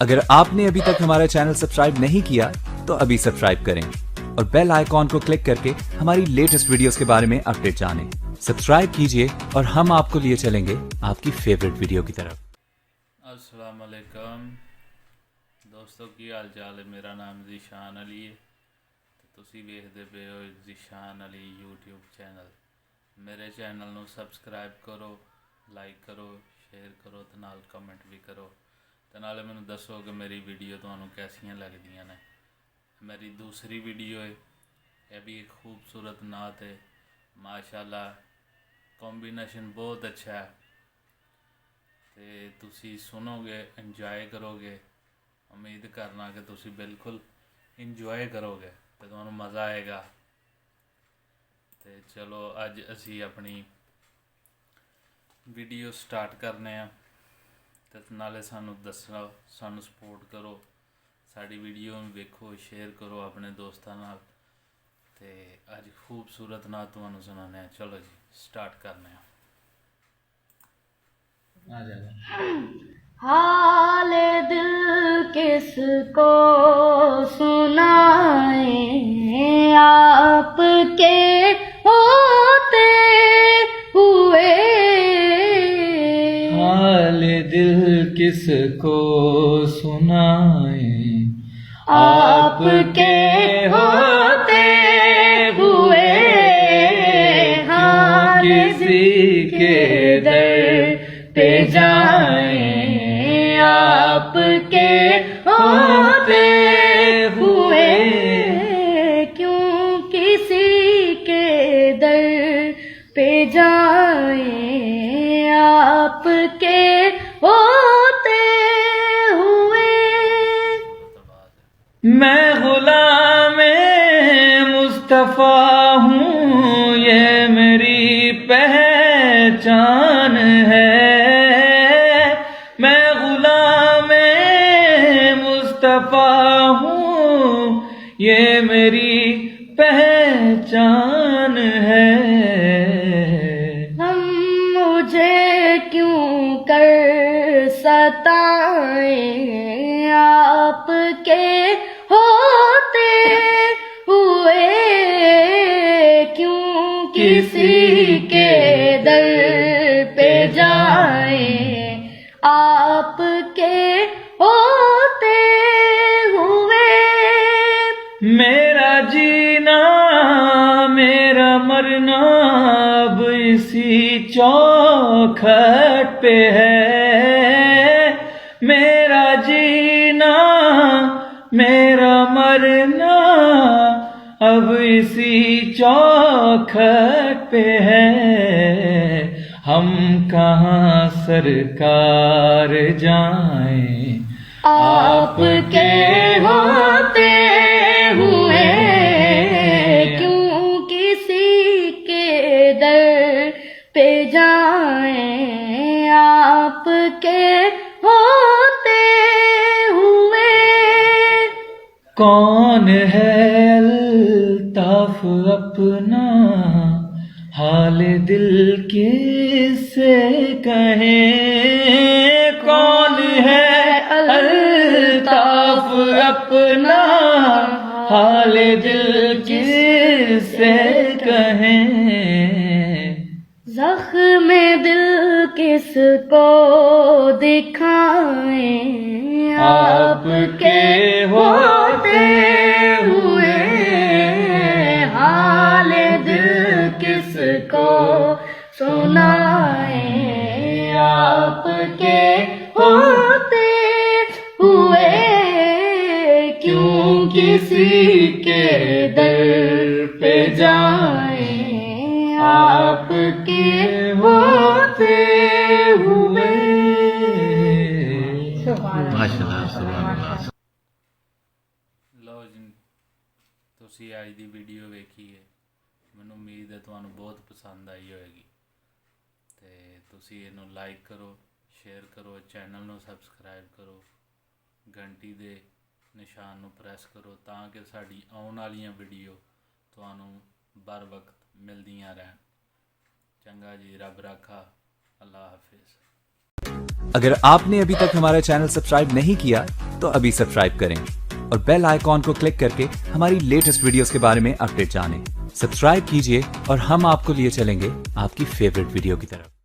अगर आपने अभी तक हमारा चैनल सब्सक्राइब नहीं किया तो अभी सब्सक्राइब करें और बेल आइकॉन को क्लिक करके हमारी लेटेस्ट वीडियोस के बारे में अपडेट जानें। सब्सक्राइब कीजिए और हम आपको लिए चलेंगे आपकी फेवरेट वीडियो की तरफ। अस्सलाम वालेकुम दोस्तों, की हाल चाल है। मेरा नाम ज़ीशान अली है तो तुसी वेखदे पे हो ज़ीशान अली यूट्यूब चैनल। मेरे चैनल ਨੂੰ सब्सक्राइब करो, लाइक करो, शेयर करो ਤੇ ਨਾਲ कमेंट भी करो ਤੇ ਨਾਲੇ ਮੈਨੂੰ ਦੱਸੋ कि मेरी वीडियो ਤੁਹਾਨੂੰ कैसियां लगदियां ने। मेरी दूसरी वीडियो है, यह भी एक खूबसूरत नात है। माशाल्लाह कॉम्बिनेशन बहुत अच्छा है तो तुसी सुनोगे, इंजॉय करोगे। उम्मीद करना कि तुसी बिल्कुल इंजॉय करोगे तो तुहानू मज़ा आएगा। तो चलो अज असी अपनी वीडियो स्टार्ट करने हैं तो नाले सानू दसो, सानू सपोर्ट करो, साड़ी वीडियो में वेखो, शेयर करो अपने दोस्तों नाल। ते अज खूबसूरत नात तुहानू सुनाने हैं। चलो जी स्टार्ट करने हैं। हाल दिल किसको सुनाए, आपके होते हुए। हाल दिल किसको सुनाए, आपके होते हुए। हाँ किसी के दर पे जाएं, आपके होते हुए। क्यों किसी के दर पे जाएं, आपके होते हुए। मैं गुलाम मुस्तफ़ा हूँ, ये मेरी पहचान है। मैं गुलाम मुस्तफ़ा हूँ, ये मेरी पहचान है। हम मुझे क्यों कर सताएं, आपके होते हुए। क्यों किसी के दर पे जाएं, आपके होते हुए। मेरा जीना मेरा मरना अब इसी चौखट पे है। मेरा जीना मेरा मरना अब इसी चौखट पे है। हम कहाँ सरकार जाएं, आपके होते हुए। क्यों किसी के दर पे जाएं, आपके होते हुए। कौन है अल्ताफ अपना, हाल दिल किससे कहें। कौन है अल्ताफ अपना, हाल दिल किससे कहें। ज़ख्म दिल किसको दिखाएं, आपके होते हुए। हाल दिल किसको सुनाएं, आपके होते हुए। क्यों किसी के दर पे जाएं, आपके होते हुए। लो जी तुसी अज दी वीडियो वेखी है, मैनूं उम्मीद है तुहानूं बहुत पसंद आई होएगी। ते तुसी इहनूं लाइक करो, शेयर करो, चैनल नूं सबसक्राइब करो, घंटी दे निशान नूं प्रेस करो तां कि साडी आउण वालियां वीडियो तुहानूं बर वक्त मिलदियां रहन। चंगा जी, रब राखा, अल्लाह हाफिज़। अगर आपने अभी तक हमारा चैनल सब्सक्राइब नहीं किया तो अभी सब्सक्राइब करें और बेल आइकॉन को क्लिक करके हमारी लेटेस्ट वीडियोस के बारे में अपडेट जानें। सब्सक्राइब कीजिए और हम आपको लिए चलेंगे आपकी फेवरेट वीडियो की तरफ।